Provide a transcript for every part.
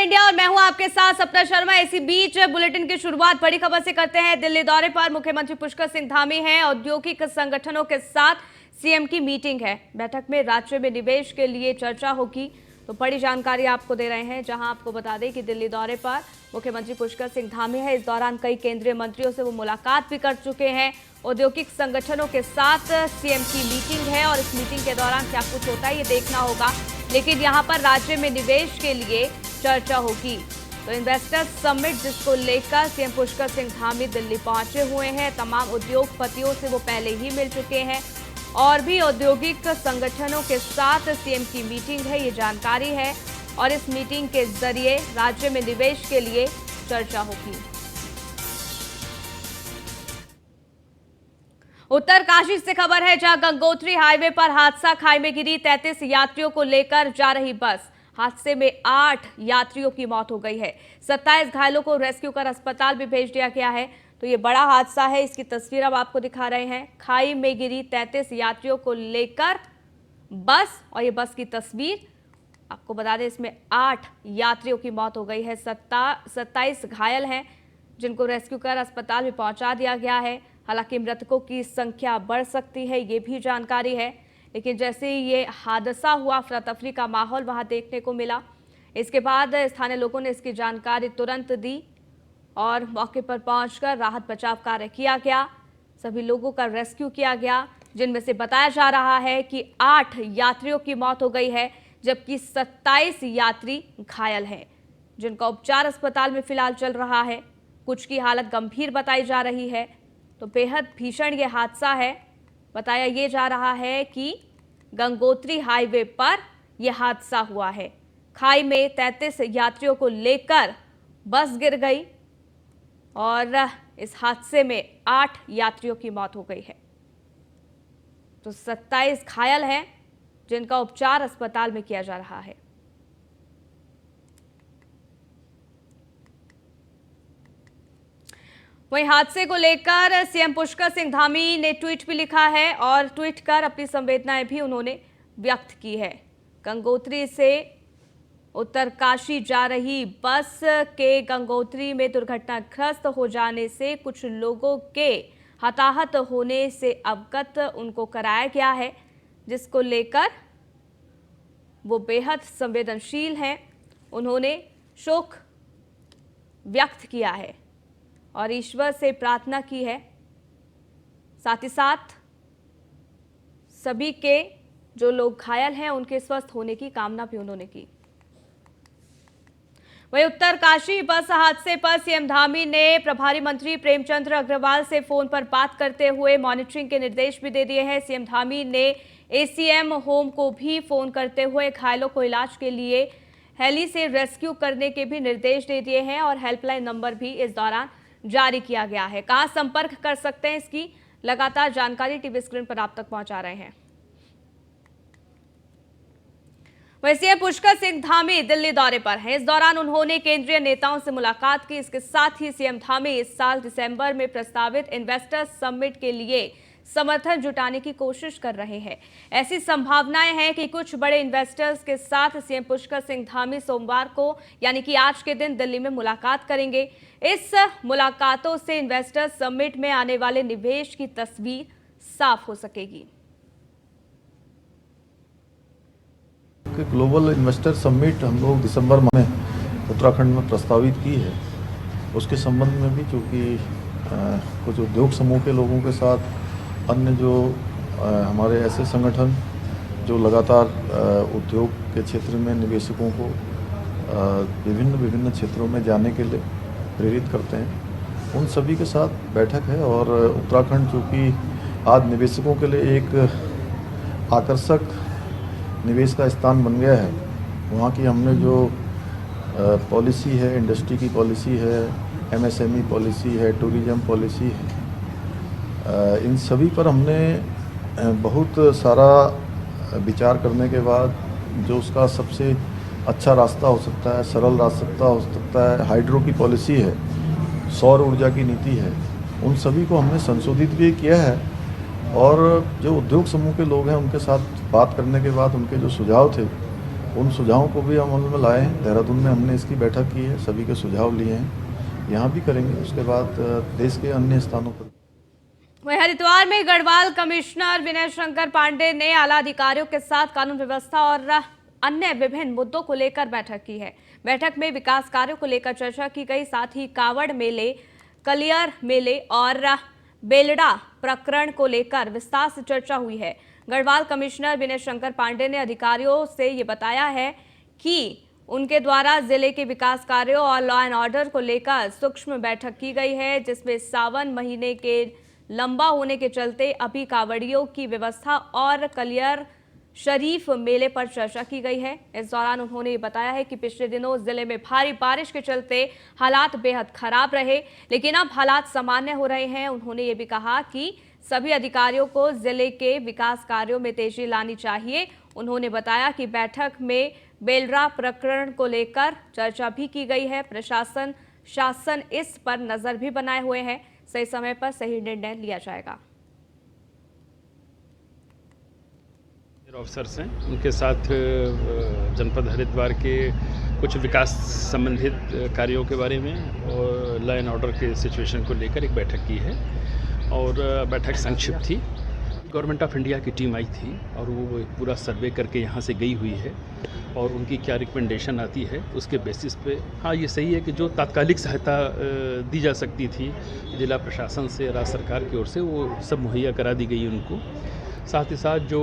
India और मैं हूं आपके साथ सपना शर्मा। इसी बीच बुलेटिन की शुरुआत बड़ी खबर से करते हैं। दिल्ली दौरे पर मुख्यमंत्री पुष्कर सिंह धामी हैं। औद्योगिक संगठनों के साथ सीएम की मीटिंग है। बैठक में राज्य में निवेश के लिए चर्चा होगी। तो बड़ी जानकारी आपको दे रहे हैं, जहां आपको बता दें कि दिल्ली दौरे पर मुख्यमंत्री पुष्कर सिंह धामी है। इस दौरान कई केंद्रीय मंत्रियों से वो मुलाकात भी कर चुके हैं। औद्योगिक संगठनों के साथ सीएम की मीटिंग है और इस मीटिंग के दौरान क्या कुछ होता है ये देखना होगा। लेकिन यहाँ पर राज्य में निवेश के लिए चर्चा होगी। तो इन्वेस्टर्स समिट जिसको लेकर सीएम पुष्कर सिंह धामी दिल्ली पहुंचे हुए हैं। तमाम उद्योगपतियों से वो पहले ही मिल चुके हैं और भी औद्योगिक संगठनों के साथ सीएम की मीटिंग है, ये जानकारी है। और इस मीटिंग के जरिए राज्य में निवेश के लिए चर्चा होगी। उत्तरकाशी से खबर है, जहां गंगोत्री हाईवे पर हादसा, खाई में गिरी 33 यात्रियों को लेकर जा रही बस। हादसे में 8 यात्रियों की मौत हो गई है। 27 घायलों को रेस्क्यू कर अस्पताल भी भेज दिया गया है। तो ये बड़ा हादसा है, इसकी तस्वीर अब आपको दिखा रहे हैं। खाई में गिरी 33 यात्रियों को लेकर बस, और ये बस की तस्वीर आपको बता दें, इसमें 8 यात्रियों की मौत हो गई है। 27 घायल हैं, जिनको रेस्क्यू कर अस्पताल में पहुंचा दिया गया है। हालांकि मृतकों की संख्या बढ़ सकती है, ये भी जानकारी है। लेकिन जैसे ही ये हादसा हुआ, अफरा तफरी का माहौल वहां देखने को मिला। इसके बाद स्थानीय लोगों ने इसकी जानकारी तुरंत दी और मौके पर पहुंचकर राहत बचाव कार्य किया गया। सभी लोगों का रेस्क्यू किया गया, जिनमें से बताया जा रहा है कि 8 यात्रियों की मौत हो गई है, जबकि 27 यात्री घायल हैं, जिनका उपचार अस्पताल में फिलहाल चल रहा है। कुछ की हालत गंभीर बताई जा रही है। तो बेहद भीषण ये हादसा है। बताया ये जा रहा है कि गंगोत्री हाईवे पर यह हादसा हुआ है। खाई में 33 यात्रियों को लेकर बस गिर गई और इस हादसे में 8 यात्रियों की मौत हो गई है। तो 27 घायल हैं, जिनका उपचार अस्पताल में किया जा रहा है। वहीं हादसे को लेकर सीएम पुष्कर सिंह धामी ने ट्वीट भी लिखा है और ट्वीट कर अपनी संवेदनाएं भी उन्होंने व्यक्त की है। गंगोत्री से उत्तरकाशी जा रही बस के गंगोत्री में दुर्घटनाग्रस्त हो जाने से कुछ लोगों के हताहत होने से अवगत उनको कराया गया है, जिसको लेकर वो बेहद संवेदनशील हैं। उन्होंने शोक व्यक्त किया है और ईश्वर से प्रार्थना की है। साथ ही साथ सभी के जो लोग घायल हैं उनके स्वस्थ होने की कामना भी उन्होंने की। वहीं उत्तरकाशी बस हादसे पर सीएम धामी ने प्रभारी मंत्री प्रेमचंद्र अग्रवाल से फोन पर बात करते हुए मॉनिटरिंग के निर्देश भी दे दिए हैं। सीएम धामी ने एसीएम होम को भी फोन करते हुए घायलों को इलाज के लिए हेली से रेस्क्यू करने के भी निर्देश दे दिए हैं और हेल्पलाइन नंबर भी इस दौरान जारी किया गया है। कहां संपर्क कर सकते हैं, इसकी लगातार जानकारी टीवी स्क्रीन पर आप तक पहुंचा रहे हैं। वैसे पुष्कर सिंह धामी दिल्ली दौरे पर हैं। इस दौरान उन्होंने केंद्रीय नेताओं से मुलाकात की। इसके साथ ही सीएम धामी इस साल दिसंबर में प्रस्तावित इन्वेस्टर्स समिट के लिए समर्थन जुटाने की कोशिश कर रहे हैं। ऐसी संभावनाएं हैं कि कुछ बड़े इन्वेस्टर्स के साथ सीएम पुष्कर सिंह धामी सोमवार को यानी कि आज के दिन दिल्ली में मुलाकात करेंगे। इस मुलाकातों से इन्वेस्टर्स समिट में आने वाले निवेश की तस्वीर साफ हो सकेगी। ग्लोबल इन्वेस्टर समिट हम लोग दिसंबर में उत्तराखंड में प्रस्तावित की है। उसके संबंध में भी चूँकि कुछ उद्योग समूह के लोगों के साथ अन्य जो हमारे ऐसे संगठन जो लगातार उद्योग के क्षेत्र में निवेशकों को विभिन्न क्षेत्रों में जाने के लिए प्रेरित करते हैं, उन सभी के साथ बैठक है। और उत्तराखंड चूँकि आज निवेशकों के लिए एक आकर्षक निवेश का स्थान बन गया है, वहाँ की हमने जो पॉलिसी है, इंडस्ट्री की पॉलिसी है, एमएसएमई पॉलिसी है, टूरिज्म पॉलिसी है, इन सभी पर हमने बहुत सारा विचार करने के बाद जो उसका सबसे अच्छा रास्ता हो सकता है, सरल रास्ता हो सकता है, हाइड्रो की पॉलिसी है, सौर ऊर्जा की नीति है, उन सभी को हमने संशोधित भी किया है। और जो उद्योग समूह के लोग हैं उनके साथ बात करने के बाद उनके जो सुझाव थे उन सुझावों को भी अमल में लाए हैं। देहरादून में हमने इसकी बैठक की है, सभी के सुझाव लिए हैं, यहाँ भी करेंगे। उसके बाद देश के अन्य स्थानों पर। वहीं हरिद्वार में गढ़वाल कमिश्नर विनय शंकर पांडे ने आला अधिकारियों के साथ कानून व्यवस्था और अन्य विभिन्न मुद्दों को लेकर बैठक की है। बैठक में विकास कार्यों को लेकर चर्चा की गई, साथ ही कावड़ मेले, कलियर मेले और बेलड़ा प्रकरण को लेकर विस्तार से चर्चा हुई है। गढ़वाल कमिश्नर विनय शंकर पांडे ने अधिकारियों से ये बताया है कि उनके द्वारा जिले के विकास कार्यों और लॉ एंड ऑर्डर को लेकर सूक्ष्म बैठक की गई है, जिसमें सावन महीने के लंबा होने के चलते अभी कावड़ियों की व्यवस्था और कलियर शरीफ मेले पर चर्चा की गई है। इस दौरान उन्होंने बताया है कि पिछले दिनों जिले में भारी बारिश के चलते हालात बेहद खराब रहे, लेकिन अब हालात सामान्य हो रहे हैं। उन्होंने ये भी कहा कि सभी अधिकारियों को जिले के विकास कार्यों में तेजी लानी चाहिए। उन्होंने बताया कि बैठक में बेलरा प्रकरण को लेकर चर्चा भी की गई है। शासन इस पर नजर भी बनाए हुए हैं, सही समय पर सही निर्णय लिया जाएगा। ऑफिसर्स हैं, उनके साथ जनपद हरिद्वार के कुछ विकास संबंधित कार्यों के बारे में और लॉ एंड ऑर्डर के सिचुएशन को लेकर एक बैठक की है और बैठक संक्षिप्त थी। गवर्नमेंट ऑफ इंडिया की टीम आई थी और वो एक पूरा सर्वे करके यहाँ से गई हुई है और उनकी क्या रिकमेंडेशन आती है उसके बेसिस पे हाँ ये सही है कि जो तात्कालिक सहायता दी जा सकती थी जिला प्रशासन से, राज्य सरकार की ओर से, वो सब मुहैया करा दी गई उनको। साथ ही साथ जो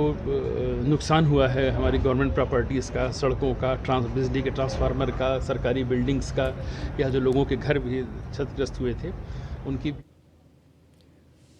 नुकसान हुआ है हमारी गवर्नमेंट प्रॉपर्टीज़ का, सड़कों का, बिजली के ट्रांसफार्मर का, सरकारी बिल्डिंग्स का, या जो लोगों के घर भी क्षतिग्रस्त हुए थे उनकी।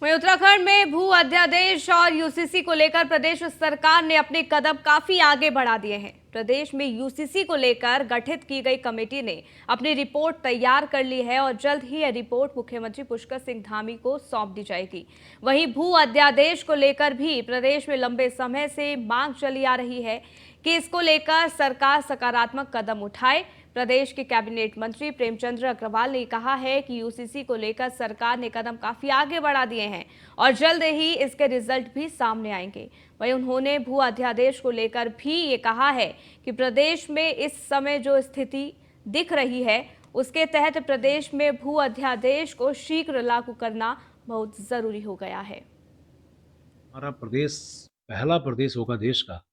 वहीं उत्तराखंड में भू अध्यादेश और यूसीसी को लेकर प्रदेश सरकार ने अपने कदम काफी आगे बढ़ा दिए हैं। प्रदेश में यूसीसी को लेकर गठित की गई कमेटी ने अपनी रिपोर्ट तैयार कर ली है और जल्द ही यह रिपोर्ट मुख्यमंत्री पुष्कर सिंह धामी को सौंप दी जाएगी। वहीं भू अध्यादेश को लेकर भी प्रदेश में लंबे समय से मांग चली आ रही है कि इसको लेकर सरकार सकारात्मक कदम उठाए। प्रदेश के कैबिनेट मंत्री प्रेमचंद्र अग्रवाल ने कहा है कि यूसीसी को लेकर सरकार ने कदम काफी आगे बढ़ा दिए हैं और जल्द ही इसके रिजल्ट भी सामने आएंगे। वहीं उन्होंने भू अध्यादेश को लेकर भी ये कहा है कि प्रदेश में इस समय जो स्थिति दिख रही है उसके तहत प्रदेश में भू अध्यादेश को शीघ्र लागू करना बहुत जरूरी हो गया है। हमारा प्रदेश पहला प्रदेश होगा देश का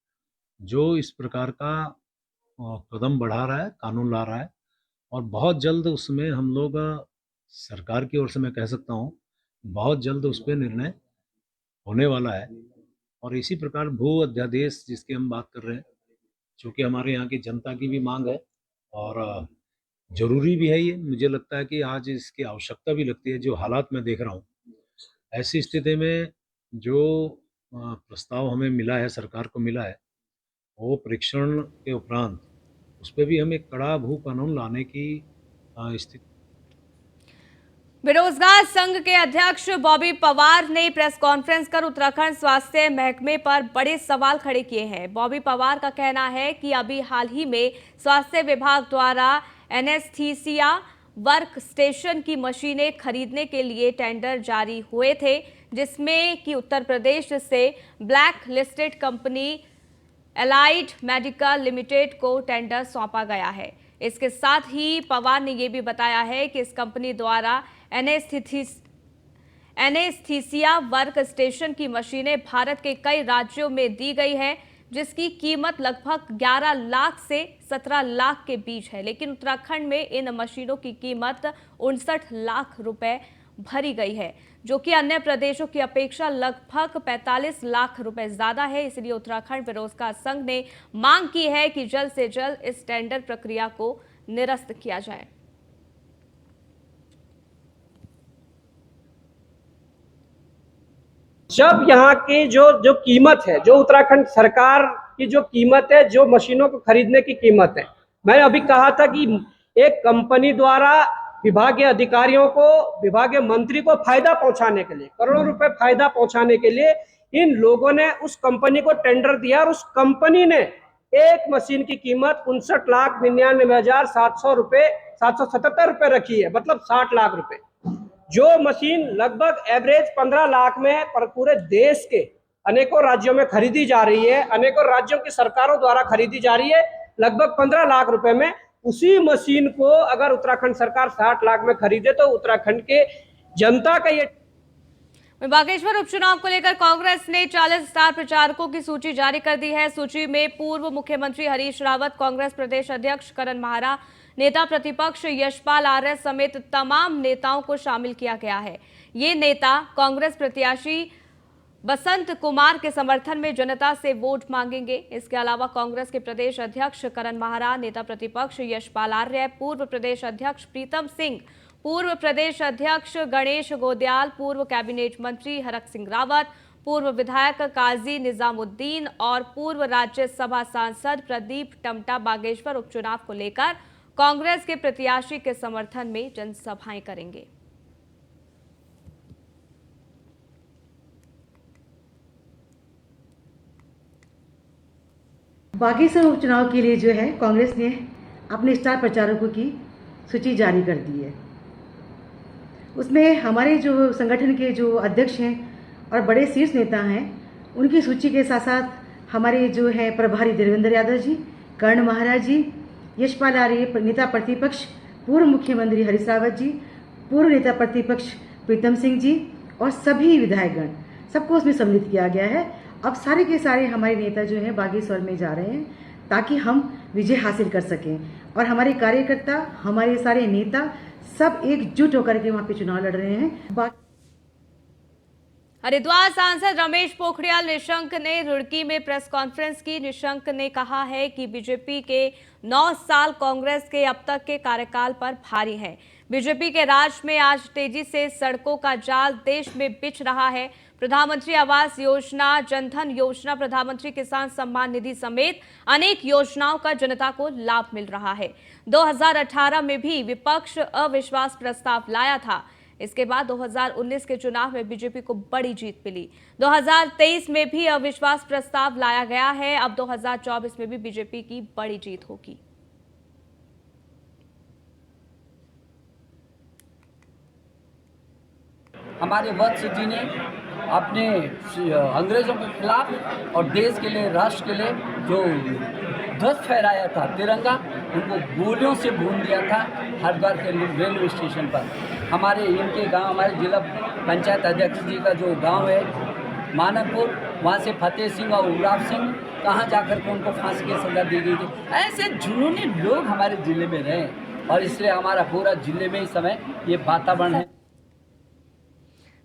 जो इस प्रकार का कदम बढ़ा रहा है, कानून ला रहा है और बहुत जल्द उसमें हम लोग सरकार की ओर से मैं कह सकता हूँ बहुत जल्द उस पर निर्णय होने वाला है। और इसी प्रकार भू अध्यादेश जिसकी हम बात कर रहे हैं, चूँकि हमारे यहाँ की जनता की भी मांग है और ज़रूरी भी है, ये मुझे लगता है कि आज इसकी आवश्यकता भी लगती है। जो हालात मैं देख रहा हूँ, ऐसी स्थिति में जो प्रस्ताव हमें मिला है, सरकार को मिला है, वो परीक्षण के उपरांत उस पर भी हम एक कड़ा भू कानून लाने की स्थिति। बेरोजगार संघ के अध्यक्ष बॉबी पवार ने प्रेस कॉन्फ्रेंस कर उत्तराखंड स्वास्थ्य महकमे पर बड़े सवाल खड़े किए हैं। बॉबी पवार का कहना है कि अभी हाल ही में स्वास्थ्य विभाग द्वारा एनेस्थीसिया वर्क स्टेशन की मशीनें खरीदने के लिए टेंडर जारी हुए थे, जिसमें कि उत्तर प्रदेश से black listed company allied medical limited को टेंडर सौंपा गया है। इसके साथ ही पवार ने यह भी बताया है कि इस कंपनी द्वारा एनेस्थीसिया वर्क स्टेशन की मशीनें भारत के कई राज्यों में दी गई है, जिसकी कीमत लगभग 11 लाख से 17 लाख के बीच है, लेकिन उत्तराखंड में इन मशीनों की कीमत 59 लाख रुपए भरी गई है, जो कि अन्य प्रदेशों की अपेक्षा लगभग 45 लाख रुपए ज्यादा है। इसलिए उत्तराखंड बेरोजगार संघ ने मांग की है कि जल्द से जल्द इस टेंडर प्रक्रिया को निरस्त किया जाए। जब यहाँ की जो कीमत है, जो उत्तराखंड सरकार की जो कीमत है, जो मशीनों को खरीदने की कीमत है, मैंने अभी कहा था कि एक कंपनी द्वारा विभागीय अधिकारियों को, विभागीय मंत्री को फायदा पहुंचाने के लिए, करोड़ों रुपए फायदा पहुंचाने के लिए इन लोगों ने उस कंपनी को टेंडर दिया और उस कंपनी ने एक मशीन की कीमत 59,99,700 रुपए 777 रुपए रखी है, मतलब 60 लाख रुपए। जो मशीन लगभग एवरेज 15 लाख में पर पूरे देश के अनेकों राज्यों में खरीदी जा रही है, अनेकों राज्यों की सरकारों द्वारा खरीदी जा रही है, लगभग 15 लाख रुपए में। उसी मशीन को अगर उत्तराखंड सरकार 60 लाख में खरीदे तो उत्तराखंड के जनता का ये बागेश्वर उपचुनाव को लेकर कांग्रेस ने 40 स्टार प्रचारकों की सूची जारी कर दी है। सूची में पूर्व मुख्यमंत्री हरीश रावत, कांग्रेस प्रदेश अध्यक्ष करण माहरा, नेता प्रतिपक्ष यशपाल आर्य समेत तमाम नेताओं को शामिल किया गया है। ये नेता कांग्रेस प्रत्याशी बसंत कुमार के समर्थन में जनता से वोट मांगेंगे। इसके अलावा कांग्रेस के प्रदेश अध्यक्ष करण माहरा, नेता प्रतिपक्ष यशपाल आर्य, पूर्व प्रदेश अध्यक्ष प्रीतम सिंह, पूर्व प्रदेश अध्यक्ष गणेश गोदयाल, पूर्व कैबिनेट मंत्री हरक सिंह रावत, पूर्व विधायक काजी निजामुद्दीन और पूर्व राज्यसभा सांसद प्रदीप टमटा बागेश्वर उपचुनाव को लेकर कांग्रेस के प्रत्याशी के समर्थन में जनसभाएं करेंगे। बागेश्वर उपचुनाव के लिए जो है कांग्रेस ने अपने स्टार प्रचारकों की सूची जारी कर दी है। उसमें हमारे जो संगठन के जो अध्यक्ष हैं और बड़े शीर्ष नेता हैं उनकी सूची के साथ साथ हमारे जो है प्रभारी देवेंद्र यादव जी, कर्ण महाराज जी, यशपाल आर्य नेता प्रतिपक्ष, पूर्व मुख्यमंत्री हरीश रावत जी, पूर्व नेता प्रतिपक्ष प्रीतम सिंह जी और सभी विधायकगण, सबको उसमें सम्मिलित किया गया है। अब सारे के सारे हमारे नेता जो हैं बागेश्वर में जा रहे हैं ताकि हम विजय हासिल कर सकें और हमारे कार्यकर्ता, हमारे सारे नेता सब एकजुट होकर के वहां पे चुनाव लड़ रहे हैं। हरिद्वार सांसद रमेश पोखरियाल निशंक ने रुड़की में प्रेस कॉन्फ्रेंस की। निशंक ने कहा है कि बीजेपी के 9 साल कांग्रेस के अब तक के कार्यकाल पर भारी है। बीजेपी के राज में आज तेजी से सड़कों का जाल देश में बिछ रहा है। प्रधानमंत्री आवास योजना, जनधन योजना, प्रधानमंत्री किसान सम्मान निधि समेत अनेक योजनाओं का जनता को लाभ मिल रहा है। 2018 में भी विपक्ष अविश्वास प्रस्ताव लाया था। इसके बाद 2019 के चुनाव में बीजेपी को बड़ी जीत मिली। 2023 में भी अविश्वास प्रस्ताव लाया गया है। अब 2024 में भी बीजेपी की बड़ी जीत होगी। हमारे वत्स जी ने अपने अंग्रेजों के खिलाफ और देश के लिए, राष्ट्र के लिए जो ध्वज फहराया था तिरंगा, उनको गोलियों से भून दिया था हरिद्वार के रेलवे स्टेशन पर। हमारे इनके गांव, हमारे जिला पंचायत अध्यक्ष जी का जो गांव है मानकपुर, वहाँ से फतेह सिंह और उराव सिंह कहाँ जाकर के उनको फांसी की सजा दी गई थी। ऐसे जुनूनी लोग हमारे जिले में रहे और इसलिए हमारा पूरा जिले में इस समय ये वातावरण है।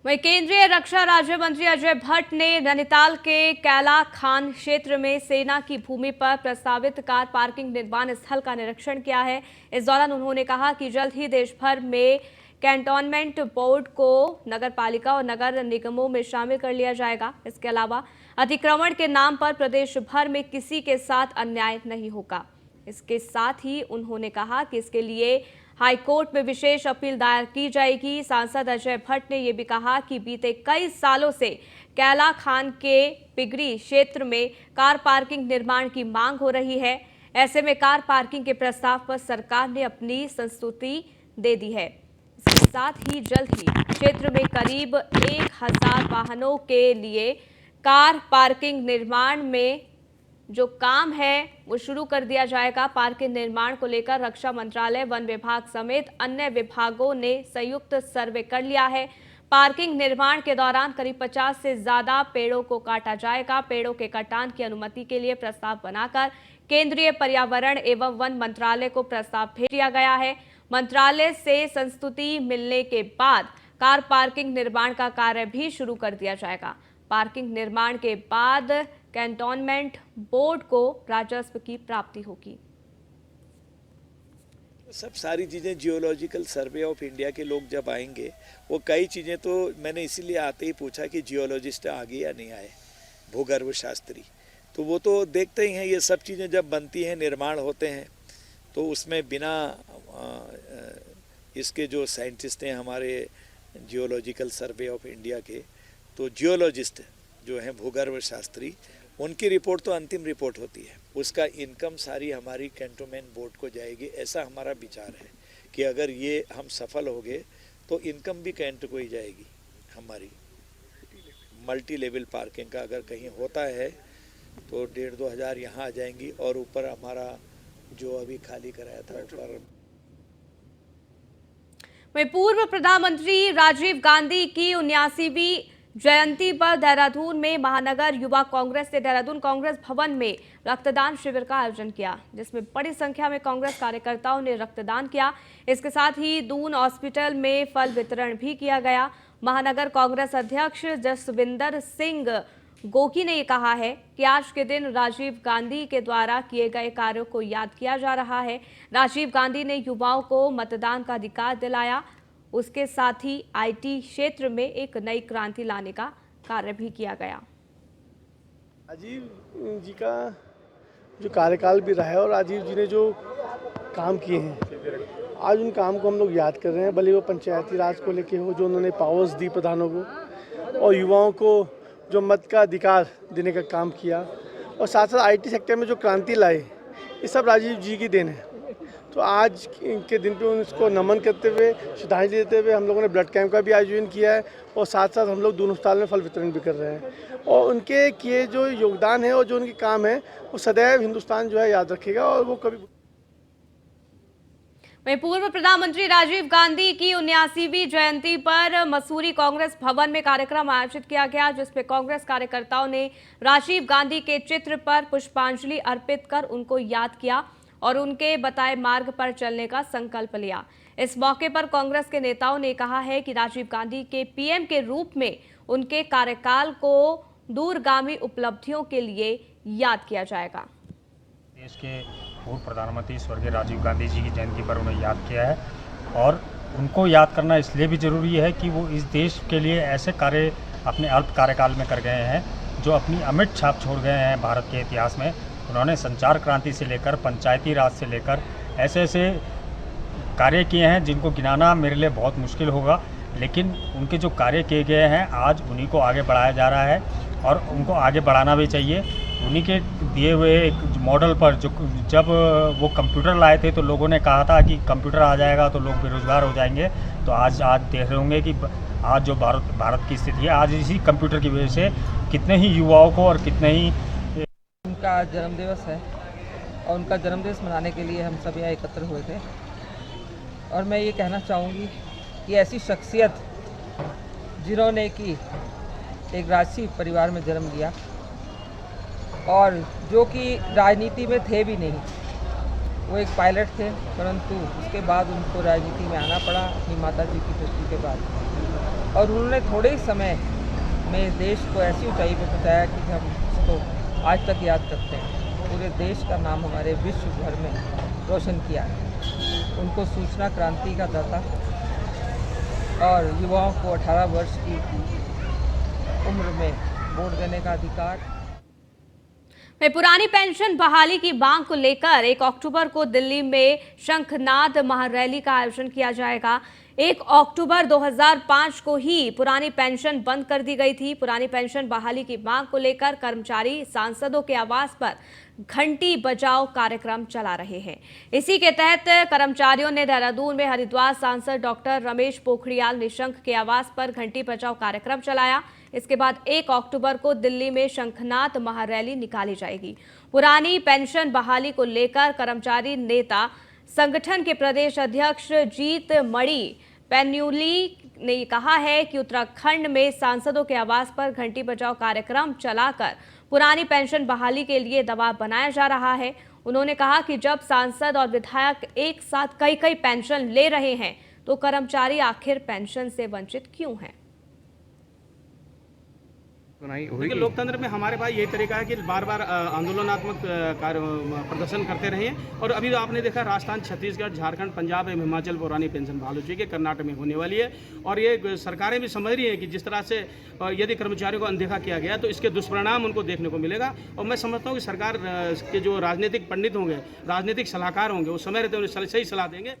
वहीं केंद्रीय रक्षा राज्य मंत्री अजय भट्ट ने नैनीताल के कैला खान क्षेत्र में सेना की भूमि पर प्रस्तावित कार पार्किंग निर्माण स्थल का निरीक्षण किया है। इस दौरान उन्होंने कहा कि जल्द ही देश भर में कैंटोनमेंट बोर्ड को नगरपालिका और नगर निगमों में शामिल कर लिया जाएगा। इसके अलावा अतिक्रमण के नाम पर प्रदेश भर में किसी के साथ अन्याय नहीं होगा। इसके साथ ही उन्होंने कहा कि इसके लिए हाईकोर्ट में विशेष अपील दायर की जाएगी। सांसद अजय भट्ट ने यह भी कहा कि बीते कई सालों से कैला खान के पिगरी क्षेत्र में कार पार्किंग निर्माण की मांग हो रही है। ऐसे में कार पार्किंग के प्रस्ताव पर सरकार ने अपनी संस्तुति दे दी है। इसके साथ ही जल्द ही क्षेत्र में करीब 1000 वाहनों के लिए कार पार्किंग निर्माण में जो काम है वो शुरू कर दिया जाएगा। पार्किंग निर्माण को लेकर रक्षा मंत्रालय, वन विभाग समेत अन्य विभागों ने संयुक्त सर्वे कर लिया है। पार्किंग निर्माण के दौरान करीब 50 से ज्यादा पेड़ों को काटा जाएगा। पेड़ों के कटान की अनुमति के लिए प्रस्ताव बनाकर केंद्रीय पर्यावरण एवं वन मंत्रालय को प्रस्ताव भेज दिया गया है। मंत्रालय से संस्तुति मिलने के बाद कार पार्किंग निर्माण का कार्य भी शुरू कर दिया जाएगा। पार्किंग निर्माण के बाद कैंटोनमेंट बोर्ड को राजस्व की प्राप्ति होगी। सब सारी चीज़ें जियोलॉजिकल सर्वे ऑफ इंडिया के लोग जब आएंगे, वो कई चीज़ें तो मैंने इसीलिए आते ही पूछा कि जियोलॉजिस्ट आगे या नहीं आए, भूगर्भ शास्त्री, तो वो तो देखते ही हैं। ये सब चीज़ें जब बनती हैं, निर्माण होते हैं, तो उसमें बिना इसके जो साइंटिस्ट हैं हमारे जियोलॉजिकल सर्वे ऑफ इंडिया के, तो जियोलॉजिस्ट जो हैं भूगर्भ शास्त्री, उनकी रिपोर्ट तो अंतिम रिपोर्ट होती है। उसका इनकम सारी हमारी कैंटोनमेंट बोर्ड को जाएगी। ऐसा हमारा विचार है कि अगर ये हम सफल हो गए तो इनकम भी कैंट को ही जाएगी हमारी। मल्टी लेवल पार्किंग का अगर कहीं होता है तो 1500-2000 यहाँ आ जाएंगी और ऊपर हमारा जो अभी खाली कराया था पर वहीं पूर्व प्रधानमंत्री राजीव गांधी की 79वीं जयंती पर देहरादून में महानगर युवा कांग्रेस ने देहरादून कांग्रेस भवन में रक्तदान शिविर का आयोजन किया, जिसमें बड़ी संख्या में कांग्रेस कार्यकर्ताओं ने रक्तदान किया। इसके साथ ही दून हॉस्पिटल में फल वितरण भी किया गया। महानगर कांग्रेस अध्यक्ष जसविंदर सिंह गोकी ने कहा है कि आज के दिन राजीव गांधी के द्वारा किए गए कार्यों को याद किया जा रहा है। राजीव गांधी ने युवाओं को मतदान का अधिकार दिलाया, उसके साथ ही आईटी क्षेत्र में एक नई क्रांति लाने का कार्य भी किया गया। राजीव जी का जो कार्यकाल भी रहा है और राजीव जी ने जो काम किए हैं, आज उन काम को हम लोग याद कर रहे हैं। भले वो पंचायती राज को लेके हो, जो उन्होंने पावर्स दी प्रधानों को, और युवाओं को जो मत का अधिकार देने का काम किया, और साथ साथ आईटी सेक्टर में जो क्रांति लाए, ये सब राजीव जी की देन है। तो आज के दिन पे उनको नमन करते हुए, श्रद्धांजलि देते हुए हम लोगों ने ब्लड कैंप का भी आयोजन किया है, और साथ साथ हम लोग दोनों अस्पताल में फल वितरण भी कर रहे हैं। और उनके किए जो योगदान है और जो उनके काम है, वो सदैव हिंदुस्तान जो है याद रखेगा, और वो कभी। वहीं पूर्व प्रधानमंत्री राजीव गांधी की 79वीं जयंती पर मसूरी कांग्रेस भवन में कार्यक्रम आयोजित किया गया, जिसमें कांग्रेस कार्यकर्ताओं ने राजीव गांधी के चित्र पर पुष्पांजलि अर्पित कर उनको याद किया और उनके बताए मार्ग पर चलने का संकल्प लिया। इस मौके पर कांग्रेस के नेताओं ने कहा है कि राजीव गांधी के पीएम के रूप में उनके कार्यकाल को दूरगामी उपलब्धियों के लिए याद किया जाएगा। देश के पूर्व प्रधानमंत्री स्वर्गीय राजीव गांधी जी की जयंती पर उन्हें याद किया है, और उनको याद करना इसलिए भी ज़रूरी है कि वो इस देश के लिए ऐसे कार्य अपने अल्प कार्यकाल में कर गए हैं जो अपनी अमिट छाप छोड़ गए हैं भारत के इतिहास में। उन्होंने संचार क्रांति से लेकर पंचायती राज से लेकर ऐसे ऐसे कार्य किए हैं जिनको गिनाना मेरे लिए बहुत मुश्किल होगा, लेकिन उनके जो कार्य किए गए हैं आज उन्हीं को आगे बढ़ाया जा रहा है, और उनको आगे बढ़ाना भी चाहिए। उन्हीं के दिए हुए एक मॉडल पर जब वो कंप्यूटर लाए थे तो लोगों ने कहा था कि कंप्यूटर आ जाएगा तो लोग बेरोजगार हो जाएंगे, तो आज देख रहे होंगे कि आज जो भारत की स्थिति है, आज इसी कंप्यूटर की वजह से कितने ही युवाओं को और कितने ही। उनका जन्मदिवस है और उनका जन्मदिवस मनाने के लिए हम सब यहाँ एकत्र हुए थे, और मैं ये कहना चाहूँगी कि ऐसी शख्सियत जिन्होंने कि एक राजसी परिवार में जन्म लिया और जो कि राजनीति में थे भी नहीं, वो एक पायलट थे, परंतु उसके बाद उनको राजनीति में आना पड़ा अपनी माता जी की मृत्यु के बाद, और उन्होंने थोड़े ही समय में देश को ऐसी ऊंचाई पर पहुंचाया कि हम उसको आज तक याद करते हैं। पूरे देश का नाम हमारे विश्व भर में रोशन किया। उनको सूचना क्रांति का दाता और युवाओं को 18 वर्ष की उम्र में वोट देने का अधिकार। में पुरानी पेंशन बहाली की मांग को लेकर 1 अक्टूबर को दिल्ली में शंखनाद महारैली का आयोजन किया जाएगा। 1 अक्टूबर 2005 को ही पुरानी पेंशन बंद कर दी गई थी। पुरानी पेंशन बहाली की मांग को लेकर कर्मचारी सांसदों के आवास पर घंटी बजाओ कार्यक्रम चला रहे हैं। इसी के तहत कर्मचारियों ने देहरादून में हरिद्वार सांसद डॉक्टर रमेश पोखरियाल निशंक के आवास पर घंटी बजाओ कार्यक्रम चलाया। इसके बाद 1 अक्टूबर को दिल्ली में शंखनाद महारैली निकाली जाएगी। पुरानी पेंशन बहाली को लेकर कर्मचारी नेता संगठन के प्रदेश अध्यक्ष जीत मणि पेन्यूली ने कहा है कि उत्तराखंड में सांसदों के आवास पर घंटी बजाओ कार्यक्रम चलाकर पुरानी पेंशन बहाली के लिए दबाव बनाया जा रहा है। उन्होंने कहा कि जब सांसद और विधायक एक साथ कई पेंशन ले रहे हैं तो कर्मचारी आखिर पेंशन से वंचित क्यों हैं? देखिए, लोकतंत्र में हमारे पास यही तरीका है कि बार बार आंदोलनात्मक कार्य प्रदर्शन करते रहिए। और अभी तो आपने देखा राजस्थान, छत्तीसगढ़, झारखंड, पंजाब एवं हिमाचल पुरानी पेंशन बहाल हो चुकी है, कर्नाटक में होने वाली है। और ये सरकारें भी समझ रही हैं कि जिस तरह से यदि कर्मचारियों को अनदेखा किया गया तो इसके दुष्परिणाम उनको देखने को मिलेगा। और मैं समझता हूँ कि सरकार के जो राजनीतिक पंडित होंगे, राजनीतिक सलाहकार होंगे, वो समय रहते हुए सही सलाह देंगे।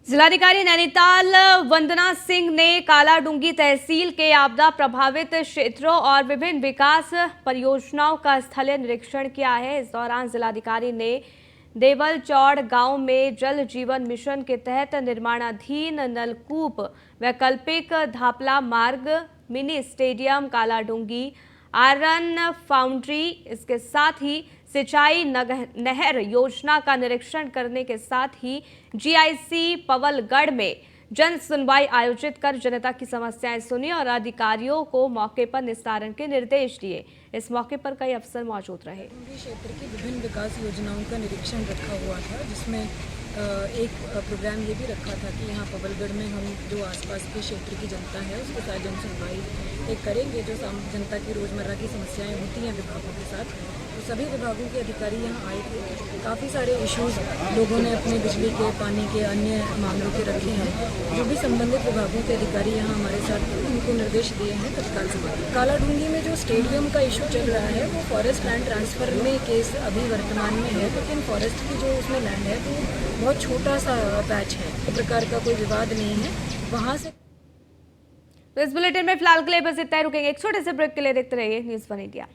जिलाधिकारी नैनीताल वंदना सिंह ने कालाडूंगी तहसील के आपदा प्रभावित क्षेत्रों और विभिन्न विकास परियोजनाओं का स्थलीय निरीक्षण किया है। इस दौरान जिलाधिकारी ने देवल चौड़ गांव में जल जीवन मिशन के तहत निर्माणाधीन नलकूप, वैकल्पिक धापला मार्ग, mini stadium Kaladhungi, iron foundry, इसके साथ ही सिंचाई नहर योजना का निरीक्षण करने के साथ ही जीआईसी पवलगढ़ में जन सुनवाई आयोजित कर जनता की समस्याएं सुनी और अधिकारियों को मौके पर निस्तारण के निर्देश दिए। इस मौके पर कई अफसर मौजूद रहे। क्षेत्र की विभिन्न विकास योजनाओं का निरीक्षण रखा हुआ था, जिसमें एक प्रोग्राम ये भी रखा था कि यहाँ पवलगढ़ में हम जो आसपास के क्षेत्र की जनता है उसके साथ जन सुनवाई एक करेंगे, जो जनता की रोज़मर्रा की समस्याएं होती हैं विभागों के साथ। तो सभी विभागों के अधिकारी यहाँ आए थे। काफ़ी सारे इश्यूज़ लोगों ने अपने बिजली के, पानी के, अन्य मामलों के रखे हैं। जो भी संबंधित विभागों के अधिकारी यहाँ हमारे साथ थे, उनको निर्देश दिए हैं तत्काल से। कालाढूंगी में जो स्टेडियम का इशू चल रहा है वो फॉरेस्ट लैंड ट्रांसफ़र में केस अभी वर्तमान में है, लेकिन फॉरेस्ट की जो उसमें लैंड है वो बहुत छोटा सा पैच है, इस प्रकार का कोई विवाद नहीं है वहाँ से। तो इस बुलेटिन में फिलहाल के लिए बस इतना ही, रुकेंगे एक छोटे से ब्रेक के लिए। देखते रहिए न्यूज़ 1 इंडिया।